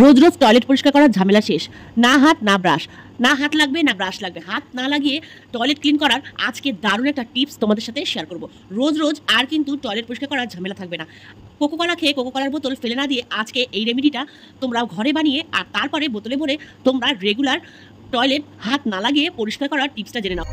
রোজ রোজ toilet পরিষ্কার করার ঝামেলা শেষ। না হাত না ব্রাশ, না হাত লাগবে না ব্রাশ লাগবে, হাত না লাগিয়ে টয়লেট ক্লিন করার আজকে দারুণ একটা টিপস তোমাদের সাথে শেয়ার করব। রোজ রোজ আর কিন্তু টয়লেট পরিষ্কার করার ঝামেলা থাকবে না। কোকোকলা খেয়ে কোকোকলার বোতল ফেলে না দিয়ে আজকে এই রেমেডিটা তোমরা ঘরে বানিয়ে আর তারপরে বোতলে ভরে তোমরা রেগুলার টয়লেট হাত না লাগিয়ে পরিষ্কার করার টিপসটা জেনে নাও।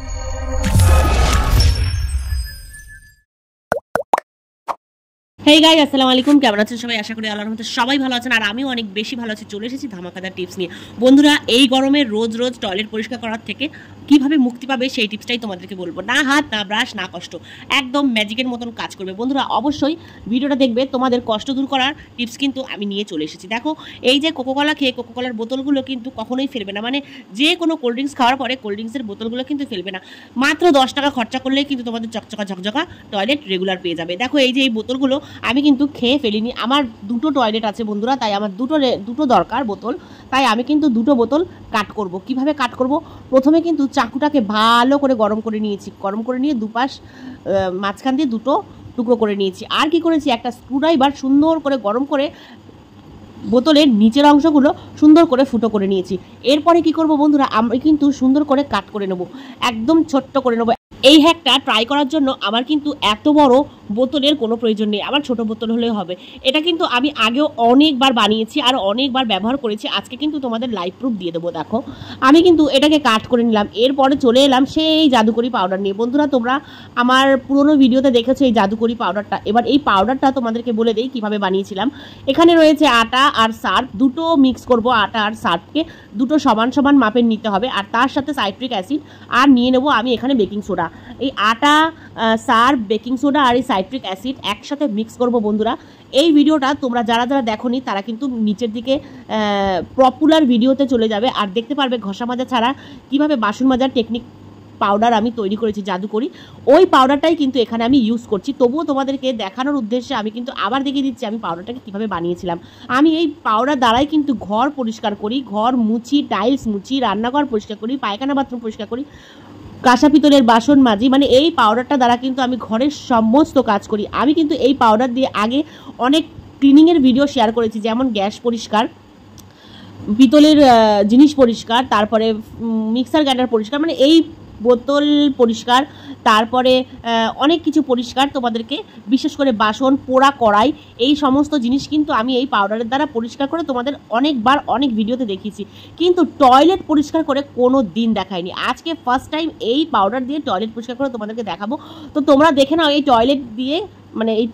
হেই গাইস, আসসালামু আলাইকুম। কেমন আছেন সবাই? আশা করি আল্লাহর রহমতে সবাই ভালো আছেন, আর আমিও অনেক বেশি ভালো আছি। চলে এসেছি ধামাকাদার টিপস নিয়ে। বন্ধুরা, এই গরমে রোজ রোজ টয়লেট পরিষ্কার করার থেকে কিভাবে মুক্তি পাবে সেই টিপসটাই তোমাদেরকে বলবো। না হাত না ব্রাশ না কষ্ট, একদম ম্যাজিকের মতন কাজ করবে। বন্ধুরা অবশ্যই ভিডিওটা দেখবে, তোমাদের কষ্ট দূর করার টিপস কিন্তু আমি নিয়ে চলে এসেছি। দেখো, এই যে কোকোকলা খেয়ে কোকোকলার বোতলগুলো কিন্তু কখনোই ফেলবে না, মানে যে কোনো কোল্ড ড্রিঙ্কস খাওয়ার পরে কোল্ড ড্রিঙ্কসের বোতলগুলো কিন্তু ফেলবে না। মাত্র 10 টাকা খরচা করলেই কিন্তু তোমাদের চকচকা ঝকঝকা টয়লেট রেগুলার পেয়ে যাবে। দেখো, এই যে এই বোতলগুলো আমি কিন্তু খেয়ে ফেলিনি, আমার দুটো টয়লেট আছে বন্ধুরা, তাই আমার দুটো দরকার বোতল, তাই আমি কিন্তু দুটো বোতল কাট করব। কিভাবে কাট করব? প্রথমে কিন্তু চাকুটাকে ভালো করে গরম করে নিয়েছি, গরম করে নিয়ে দুপাশ মাঝখান দিয়ে দুটো টুকরো করে নিয়েছি। আর কি করেছি, একটা স্ক্রুড্রাইভার সুন্দর করে গরম করে বোতলের নিচের অংশগুলো সুন্দর করে ফুটো করে নিয়েছি। এরপরে কি করব বন্ধুরা, আমি কিন্তু সুন্দর করে কাট করে নেব, একদম ছোট্ট করে নেব। এই হ্যাকটা ট্রাই করার জন্য আমার কিন্তু এত বড় বোতলের কোনো প্রয়োজন নেই, আমার ছোট বোতল হলেও হবে। এটা কিন্তু আমি আগেও অনেকবার বানিয়েছি আর অনেকবার ব্যবহার করেছি, আজকে কিন্তু তোমাদের লাইভ প্রুফ দিয়ে দেবো। দেখো, আমি কিন্তু এটাকে কাট করে নিলাম। এরপরে চলে এলাম সেই জাদুকরি পাউডার নিয়ে। বন্ধুরা, তোমরা আমার পুরোনো ভিডিওতে দেখেছো এই জাদুকরি পাউডারটা। এবার এই পাউডারটা তোমাদেরকে বলে দিই কীভাবে বানিয়েছিলাম। এখানে রয়েছে আটা আর সার্ফ, দুটো মিক্স করব। আটা আর সার্ফকে দুটো সমান সমান মাপের নিতে হবে, আর তার সাথে সাইট্রিক অ্যাসিড আর নিয়ে নেবো আমি এখানে বেকিং সোডা। এই আটা, সার্ফ, বেকিং সোডা আর এই সাইট্রিক অ্যাসিড একসাথে মিক্স করব। বন্ধুরা, এই ভিডিওটা তোমরা যারা যারা দেখোনি তারা কিন্তু নিচের দিকে পপুলার ভিডিওতে চলে যাবে আর দেখতে পারবে ঘষা মাজা ছাড়া কিভাবে বাসন মাজার টেকনিক পাউডার আমি তৈরি করেছি জাদুকরি। ওই পাউডারটাই কিন্তু এখানে আমি ইউজ করছি। তবুও তোমাদেরকে দেখানোর উদ্দেশ্যে আমি কিন্তু আবার দেখিয়ে দিচ্ছি আমি পাউডারটাকে কীভাবে বানিয়েছিলাম। আমি এই পাউডার দ্বারাই কিন্তু ঘর পরিষ্কার করি, ঘর মুছি, টাইলস মুছি, রান্নাঘর পরিষ্কার করি, পায়খানা বাথরুম পরিষ্কার করি, কাঁসা পিতলের বাসন মাজি, মানে এই পাউডারটা দ্বারা কিন্তু আমি ঘরের সমস্ত কাজ করি। আমি কিন্তু এই পাউডার দিয়ে আগে অনেক ক্লিনিংয়ের ভিডিও শেয়ার করেছি, যেমন গ্যাস পরিষ্কার, পিতলের জিনিস পরিষ্কার, তারপরে মিক্সার গ্রাইন্ডার পরিষ্কার, মানে এই বোতল পরিষ্কার, তারপরে অনেক কিছু পরিষ্কার, তোমাদেরকে বিশেষ করে বাসন, পোড়া কড়াই, এই সমস্ত জিনিস কিন্তু আমি এই পাউডারের দ্বারা পরিষ্কার করে তোমাদের অনেকবার অনেক ভিডিওতে দেখিয়েছি, কিন্তু টয়লেট পরিষ্কার করে কোনো দিন দেখাইনি। আজকে ফার্স্ট টাইম এই পাউডার দিয়ে টয়লেট পরিষ্কার করে তোমাদেরকে দেখাবো। তো তোমরা দেখে নাও এই টয়লেট দিয়ে, মানে এই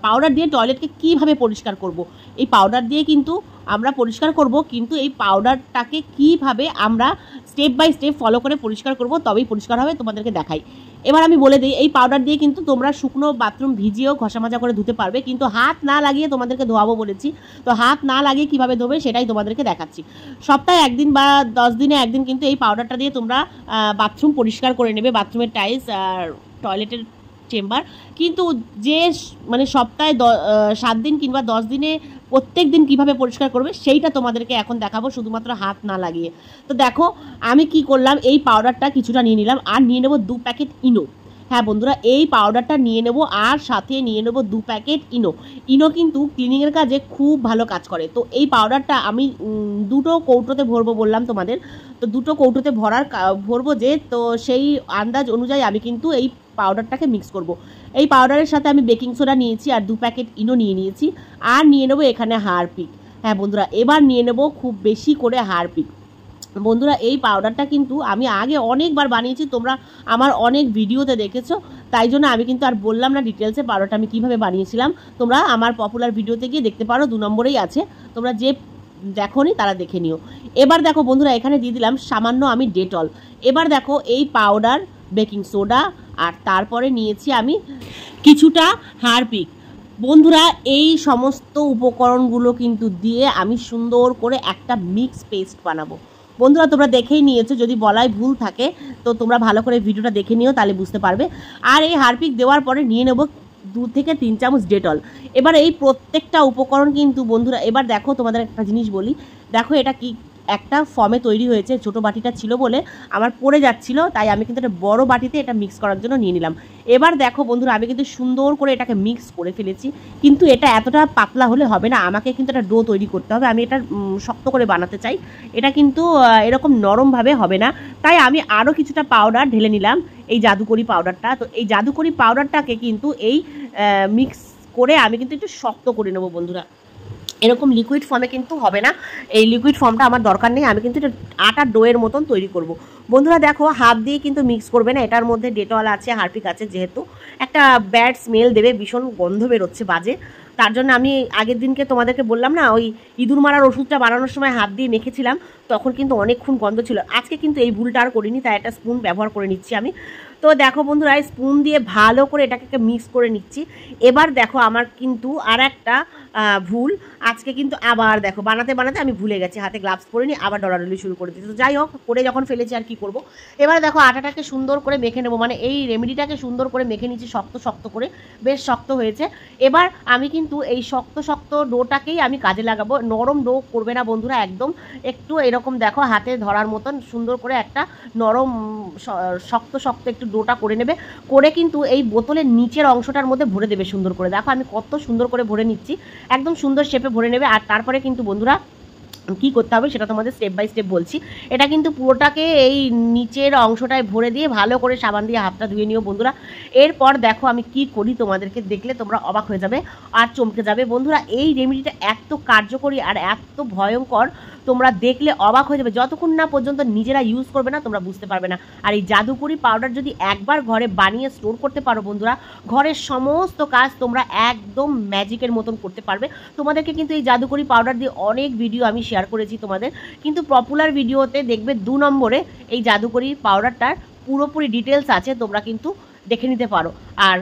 পাউডার দিয়ে টয়লেটকে কীভাবে পরিষ্কার করব। এই পাউডার দিয়ে কিন্তু আমরা পরিষ্কার করব, কিন্তু এই পাউডারটাকে কিভাবে আমরা স্টেপ বাই স্টেপ ফলো করে পরিষ্কার করব, তবেই পরিষ্কার হবে, তোমাদেরকে দেখাই। এবার আমি বলে দিই, এই পাউডার দিয়ে কিন্তু তোমরা শুকনো বাথরুম ভিজিয়েও ঘষা মাজা করে ধুতে পারবে, কিন্তু হাত না লাগিয়ে তোমাদেরকে ধোয়াবো বলেছি। তো হাত না লাগিয়ে কিভাবে ধোবে সেটাই তোমাদেরকে দেখাচ্ছি। সপ্তাহে একদিন বা 10 দিনে একদিন কিন্তু এই পাউডারটা দিয়ে তোমরা বাথরুম পরিষ্কার করে নেবে, বাথরুমের টাইলস আর টয়লেটের চেম্বার। কিন্তু যে মানে সপ্তাহে 7 দিন কিংবা 10 দিনে প্রত্যেক দিন কীভাবে পরিষ্কার করবে সেইটা তোমাদেরকে এখন দেখাবো, শুধুমাত্র হাত না লাগিয়ে। তো দেখো, আমি কি করলাম, এই পাউডারটা কিছুটা নিয়ে নিলাম আর নিয়ে নেবো 2 প্যাকেট ইনো। হ্যাঁ বন্ধুরা, এই পাউডারটা নিয়ে নেব আর সাথে নিয়ে নেব 2 প্যাকেট ইনো। ইনো কিন্তু ক্লিনিংয়ের কাজে খুব ভালো কাজ করে। তো এই পাউডারটা আমি দুটো কৌটোতে ভরবো বললাম তোমাদের, তো দুটো কৌটোতে ভরবো যে, তো সেই আন্দাজ অনুযায়ী আমি কিন্তু এই পাউডারটাকে মিক্স করব। এই পাউডারের সাথে আমি বেকিং সোডা নিয়েছি আর 2 প্যাকেট ইনো নিয়ে নিয়েছি, আর নিয়ে নেবো এখানে হারপিক। হ্যাঁ বন্ধুরা, এবার নিয়ে নেব খুব বেশি করে হারপিক। বন্ধুরা, এই পাউডারটা কিন্তু আমি আগে অনেকবার বানিয়েছি, তোমরা আমার অনেক ভিডিওতে দেখেছো, তাই জন্য আমি কিন্তু আর বললাম না ডিটেলসে পাউডারটা আমি কীভাবে বানিয়েছিলাম। তোমরা আমার পপুলার ভিডিওতে গিয়ে দেখতে পারো, 2 নম্বরেই আছে, তোমরা যে দেখোনি তারা দেখে নিও। এবার দেখো বন্ধুরা, এখানে দিয়ে দিলাম সামান্য আমি ডেটল। এবার দেখো, এই পাউডার, বেকিং সোডা আর তারপরে নিয়েছি আমি কিছুটা হারপিক। বন্ধুরা, এই সমস্ত উপকরণগুলো কিন্তু দিয়ে আমি সুন্দর করে একটা মিক্স পেস্ট বানাবো। বন্ধুরা, তোমরা দেখেই নিয়েছো, যদি বলাই ভুল থাকে তো তোমরা ভালো করে ভিডিওটা দেখে নিও, তাহলে বুঝতে পারবে। আর এই হারপিক দেওয়ার পরে নিয়ে নেব 2 থেকে 3 চামচ ডেটল। এবার এই প্রত্যেকটা উপকরণ কিন্তু বন্ধুরা, এবার দেখো তোমাদের একটা জিনিস বলি, দেখো এটা কি একটা ফর্মে তৈরি হয়েছে। ছোটো বাটিটা ছিল বলে আমার পড়ে যাচ্ছিল, তাই আমি কিন্তু একটা বড় বাটিতে এটা মিক্স করার জন্য নিয়ে নিলাম। এবার দেখো বন্ধুরা, আমি কিন্তু সুন্দর করে এটাকে মিক্স করে ফেলেছি, কিন্তু এটা এতটা পাতলা হলে হবে না, আমাকে কিন্তু একটা ডো তৈরি করতে হবে। আমি এটা শক্ত করে বানাতে চাই, এটা কিন্তু এরকম নরমভাবে হবে না। তাই আমি আরও কিছুটা পাউডার ঢেলে নিলাম, এই জাদুকরি পাউডারটা। তো এই জাদুকরি পাউডারটাকে কিন্তু এই মিক্স করে আমি কিন্তু একটু শক্ত করে নেবো বন্ধুরা। এরকম লিকুইড ফর্মে কিন্তু হবে না, এই লিকুইড ফর্মটা আমার দরকার নেই। আমি কিন্তু এটা আটার ডোয়ের মতন তৈরি করব। বন্ধুরা দেখো, হাত দিয়ে কিন্তু মিক্স করবে না, এটার মধ্যে ডেটল আছে, হারপিক আছে, যেহেতু একটা ব্যাড স্মেল দেবে, ভীষণ গন্ধ বেরোচ্ছে বাজে। তার জন্য আমি আগের দিনকে তোমাদেরকে বললাম না, ওই ইঁদুর মারার ওষুধটা বানানোর সময় হাত দিয়ে মেখেছিলাম, তখন কিন্তু অনেকক্ষণ গন্ধ ছিল। আজকে কিন্তু এই ভুলটা আর করিনি, তাই একটা স্পুন ব্যবহার করে নিচ্ছি আমি। তো দেখো বন্ধুরা, স্পুন দিয়ে ভালো করে এটাকে মিক্স করে নিচ্ছি। এবার দেখো, আমার কিন্তু আর একটা ভুল, আজকে কিন্তু আবার দেখো বানাতে বানাতে আমি ভুলে গেছি, হাতে গ্লাভস পরে নিয়ে আবার ডলাডলি শুরু করে দিচ্ছি। তো যাই হোক, করে যখন ফেলেছি আর কি করব। এবার দেখো, আটাটাকে সুন্দর করে মেখে নেবো, মানে এই রেমেডিটাকে সুন্দর করে মেখে নিচ্ছি শক্ত শক্ত করে, বেশ শক্ত হয়েছে। এবার আমি কিন্তু এই শক্ত শক্ত ডোটাকেই আমি কাজে লাগাবো। নরম ডো করবে না বন্ধুরা, একদম একটু এরকম দেখো হাতে ধরার মতন সুন্দর করে একটা নরম শক্ত শক্ত একটু ডোটা করে নেবে, করে কিন্তু এই বোতলের নিচের অংশটার মধ্যে ভরে দেবে সুন্দর করে। দেখো আমি কত সুন্দর করে ভরে নিচ্ছি, একদম সুন্দর শেপে ভরে নেবে। আর তারপরে কিন্তু বন্ধুরা কি করতে হবে সেটা তোমাদের স্টেপ বাই স্টেপ বলছি। এটা কিন্তু পুরোটাকে এই নিচের অংশটায় ভরে দিয়ে ভালো করে সাবান দিয়ে হাতটা ধুয়ে নিও বন্ধুরা। এরপর দেখো আমি কি করি, তোমাদেরকে দেখলে তোমরা অবাক হয়ে যাবে আর চমকে যাবে বন্ধুরা। এই রেমেডিটা এত কার্যকরী আর এত ভয়ঙ্কর, তোমরা দেখলে অবাক হয়ে যাবে। যতক্ষণ না পর্যন্ত নিজেরা ইউজ করবে না, তোমরা বুঝতে পারবে না। আর এই জাদুকরি পাউডার যদি একবার ঘরে বানিয়ে স্টোর করতে পারো বন্ধুরা, ঘরের সমস্ত কাজ তোমরা একদম ম্যাজিকের মতন করতে পারবে। তোমাদেরকে কিন্তু এই জাদুকরি পাউডার দিয়ে অনেক ভিডিও আমি শেয়ার করেছি তোমাদের, কিন্তু পপুলার ভিডিওতে দেখবে 2 নম্বরে এই জাদুকরি পাউডারটার পুরোপুরি ডিটেলস আছে, তোমরা কিন্তু দেখে নিতে পারো। আর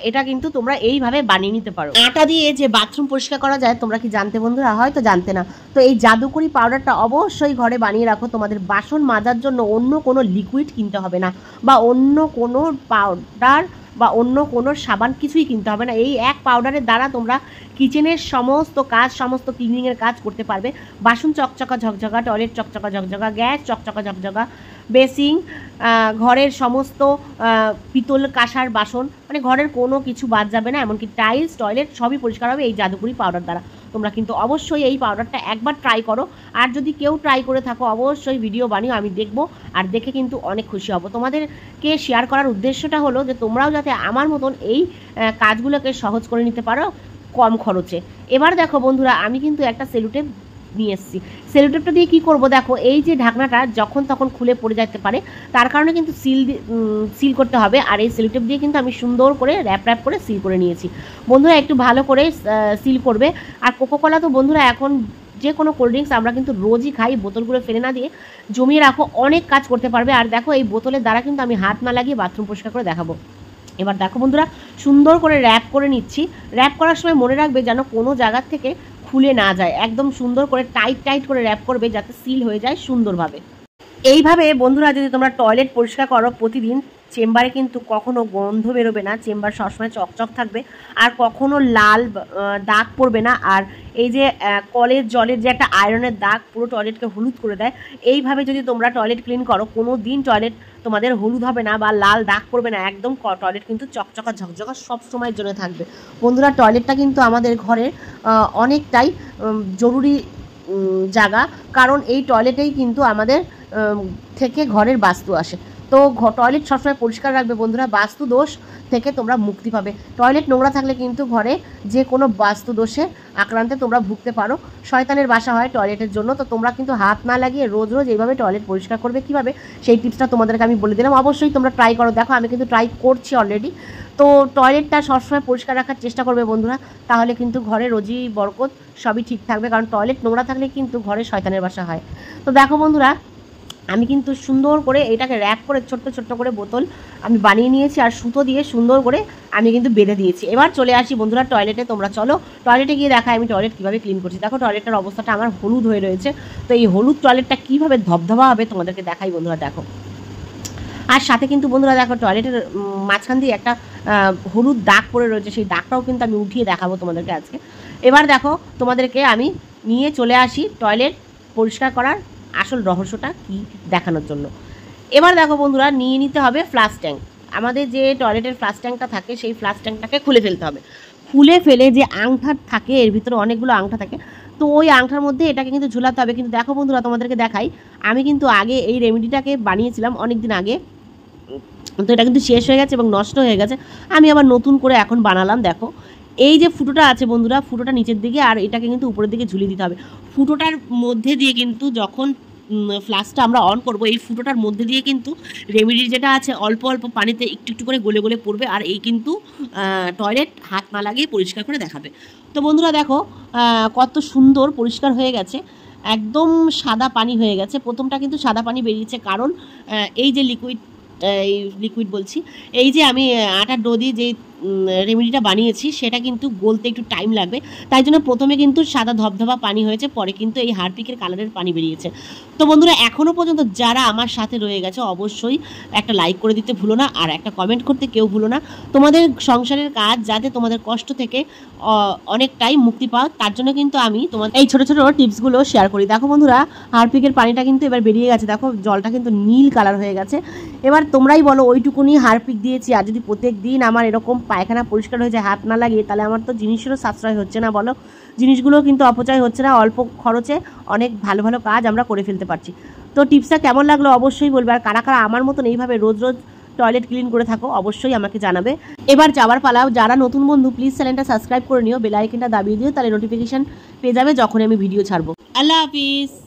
এটা কিন্তু তোমরা এইভাবে বানিয়ে নিতে পারো। আটা দিয়ে যে বাথরুম পরিষ্কার করা যায়, তোমরা কি জানতে বন্ধুরা? হয়তো জানতে না। তো এই জাদুকরি পাউডারটা অবশ্যই ঘরে বানিয়ে রাখো। তোমাদের বাসন মাজার জন্য অন্য কোনো লিকুইড কিনতে হবে না, বা অন্য কোনো পাউডার বা অন্য কোনো সাবান কিছুই কিনতে হবে না। এই এক পাউডারের দ্বারা তোমরা কিচেনের সমস্ত কাজ, সমস্ত ক্লিনিংয়ের কাজ করতে পারবে। বাসন চকচকা ঝকঝকা, টয়লেট চকচকা ঝকঝকা, গ্যাস চকচকা ঝকঝকা, বেসিং, ঘরের সমস্ত পিতল কাঁসার বাসন, মানে ঘরের কোনো কিছু বাদ যাবে না। এমনকি টাইলস, টয়লেট সবই পরিষ্কার হবে এই জাদুকরি পাউডার দ্বারা। তোমরা কিন্তু অবশ্যই এই পাউডারটা একবার ট্রাই করো। আর যদি কেউ ট্রাই করে থাকো, অবশ্যই ভিডিও বানিও, আমি দেখব, আর দেখে কিন্তু অনেক খুশি হব। তোমাদেরকে শেয়ার করার উদ্দেশ্যটা হলো যে তোমরাও যাতে আমার মতন এই কাজগুলোকে সহজ করে নিতে পারো কম খরচে। এবার দেখো বন্ধুরা, আমি কিন্তু একটা সেলুটেপ নিয়ে এসেছি। সেলুটেপটা দিয়ে কি করব, দেখো এই যে ঢাকনাটা যখন তখন খুলে পড়ে যেতে পারে, তার কারণে কিন্তু সিল করতে হবে। আর এই সেলুটেপ দিয়ে কিন্তু আমি সুন্দর করে র্যাপ করে সিল করে নিয়েছি বন্ধুরা। একটু ভালো করে সিল করবে। আর কোকোকোলা তো বন্ধুরা এখন যে কোনো কোল্ড ড্রিঙ্কস আমরা কিন্তু রোজই খাই, বোতলগুলো ফেলে না দিয়ে জমিয়ে রাখো, অনেক কাজ করতে পারবে। আর দেখো এই বোতলের দ্বারা কিন্তু আমি হাত না লাগিয়ে বাথরুম পরিষ্কার করে দেখাবো। এবার দেখো বন্ধুরা, সুন্দর করে র্যাপ করে নিচ্ছি। র্যাপ করার সময় মনে রাখবে যেন কোনো জায়গার থেকে খুলে না যায়, একদম সুন্দর করে টাইট করে র্যাপ করবে যাতে সিল হয়ে যায় সুন্দরভাবে। এইভাবে বন্ধুরা যদি তোমরা টয়লেট পরিষ্কার করো প্রতিদিন, চেম্বারে কিন্তু কখনো গন্ধ বেরোবে না, চেম্বার সবসময় চকচক থাকবে, আর কখনো লাল দাগ পড়বে না। আর এই যে কলের জলের যে একটা আয়রনের দাগ পুরো টয়লেটকে হলুদ করে দেয়, এইভাবে যদি তোমরা টয়লেট ক্লিন করো, কোনো দিন টয়লেট তোমাদের হলুদ হবে না বা লাল দাগ পড়বে না, একদম টয়লেট কিন্তু চকচকা ঝকঝকা সব সময়ের জন্য থাকবে। বন্ধুরা, টয়লেটটা কিন্তু আমাদের ঘরের অনেকটাই জরুরি জায়গা, কারণ এই টয়লেটেই কিন্তু আমাদের থেকে ঘরের বাস্তু আসে। তো টয়লেট সবসময় পরিষ্কার রাখবে বন্ধুরা, বাস্তু দোষ থেকে তোমরা মুক্তি পাবে। টয়লেট নোংরা থাকলে কিন্তু ঘরে যে কোনো বাস্তু দোষে আক্রান্তে তোমরা ভুগতে পারো, শয়তানের বাসা হয় টয়লেটের জন্য। তো তোমরা কিন্তু হাত না লাগিয়ে রোজ এইভাবে টয়লেট পরিষ্কার করবে কীভাবে, সেই টিপসটা তোমাদেরকে আমি বলে দিলাম। অবশ্যই তোমরা ট্রাই করো। দেখো আমি কিন্তু ট্রাই করছি অলরেডি। তো টয়লেটটা সবসময় পরিষ্কার রাখার চেষ্টা করবে বন্ধুরা, তাহলে কিন্তু ঘরে রোজি বরকত সবই ঠিক থাকবে, কারণ টয়লেট নোংরা থাকলে কিন্তু ঘরে শয়তানের বাসা হয়। তো দেখো বন্ধুরা, আমি কিন্তু সুন্দর করে এটাকে র্যাপ করে ছোট্ট করে বোতল আমি বানিয়ে নিয়েছি, আর সুতো দিয়ে সুন্দর করে আমি কিন্তু বেঁধে দিয়েছি। এবার চলে আসি বন্ধুরা টয়লেটে। তোমরা চলো টয়লেটে গিয়ে দেখাই আমি টয়লেট কীভাবে ক্লিন করছি। দেখো টয়লেটটার অবস্থাটা আমার হলুদ হয়ে রয়েছে। তো এই হলুদ টয়লেটটা কীভাবে ধবধবা হবে তোমাদেরকে দেখাই বন্ধুরা। দেখো, আর সাথে কিন্তু বন্ধুরা দেখো টয়লেটের মাঝখান দিয়ে একটা হলুদ দাগ পড়ে রয়েছে, সেই দাগটাও কিন্তু আমি উঠিয়ে দেখাবো তোমাদেরকে আজকে। এবার দেখো তোমাদেরকে আমি নিয়ে চলে আসি টয়লেট পরিষ্কার করার আসল রহস্যটা কি দেখানোর জন্য। এবার দেখো বন্ধুরা, নিয়ে নিতে হবে ফ্লাশ ট্যাঙ্ক। আমাদের যে টয়লেটের ফ্লাশ ট্যাঙ্কটা থাকে সেই ফ্লাশ ট্যাঙ্কটাকে খুলে ফেলতে হবে। খুলে ফেলে যে আংটা থাকে, এর ভিতরে অনেকগুলো আংটা থাকে, তো ওই আংটার মধ্যে এটাকে কিন্তু ঝুলাতে হবে। কিন্তু দেখো বন্ধুরা, তোমাদেরকে দেখাই, আমি কিন্তু আগে এই রেমেডিটাকে বানিয়েছিলাম অনেক দিন আগে, তো এটা কিন্তু শেষ হয়ে গেছে এবং নষ্ট হয়ে গেছে। আমি আবার নতুন করে এখন বানালাম। দেখো এই যে ফুটোটা আছে বন্ধুরা, ফুটোটা নিচের দিকে আর এটাকে কিন্তু উপরের দিকে ঝুলিয়ে দিতে হবে। ফুটোটার মধ্যে দিয়ে কিন্তু যখন ফ্লাশটা আমরা অন করব, এই ফুটোটার মধ্যে দিয়ে কিন্তু রেমেডি যেটা আছে অল্প অল্প পানিতে একটু একটু করে গলে গলে পড়বে, আর এই কিন্তু টয়লেট হাত না লাগিয়ে পরিষ্কার করে দেখাবে। তো বন্ধুরা দেখো কত সুন্দর পরিষ্কার হয়ে গেছে, একদম সাদা পানি হয়ে গেছে। প্রথমটা কিন্তু সাদা পানি বেরিয়েছে, কারণ এই যে লিকুইড বলছি, এই যে আমি আটার ডো দিয়ে যে রেমেডিটা বানিয়েছি সেটা কিন্তু গলতে একটু টাইম লাগবে, তাই জন্য প্রথমে কিন্তু সাদা ধবধবা পানি হয়েছে, পরে কিন্তু এই হারপিকের কালারের পানি বেরিয়েছে। তো বন্ধুরা, এখনও পর্যন্ত যারা আমার সাথে রয়ে গেছে অবশ্যই একটা লাইক করে দিতে ভুলো না, আর একটা কমেন্ট করতে কেউ ভুলো না। তোমাদের সংসারের কাজ যাতে তোমাদের কষ্ট থেকে অনেকটাই মুক্তি পাও, তার জন্য কিন্তু আমি তোমাদের এই ছোটো ছোটো টিপসগুলো শেয়ার করি। দেখো বন্ধুরা, হারপিকের পানিটা কিন্তু এবার বেরিয়ে গেছে, দেখো জলটা কিন্তু নীল কালার হয়ে গেছে। এবার তোমরাই বলো, ওইটুকুনি হারপিক দিয়েছি আর যদি প্রত্যেক দিন আমার এরকম পায়খানা পরিষ্কার হয়ে যায় হাত না লাগিয়ে, তাহলে আমার তো জিনিসেরও সাশ্রয় হচ্ছে না বলো, জিনিসগুলো কিন্তু অপচয় হচ্ছে না, অল্প খরচে অনেক ভালো ভালো কাজ আমরা করে ফেলতে পারছি। তো টিপসটা কেমন লাগলো অবশ্যই বলবে, আর কারা কারা আমার মতন এইভাবে রোজ রোজ টয়লেট ক্লিন করে থাকো অবশ্যই আমাকে জানাবে। এবার যাওয়ার পালা, যারা নতুন বন্ধু প্লিজ চ্যানেলটা সাবস্ক্রাইব করে নিও, বেল আইকনটা দাবিয়ে দিও, তাহলে নোটিফিকেশান পেয়ে যাবে যখন আমি ভিডিও ছাড়বো। আল্লাহ হাফিজ।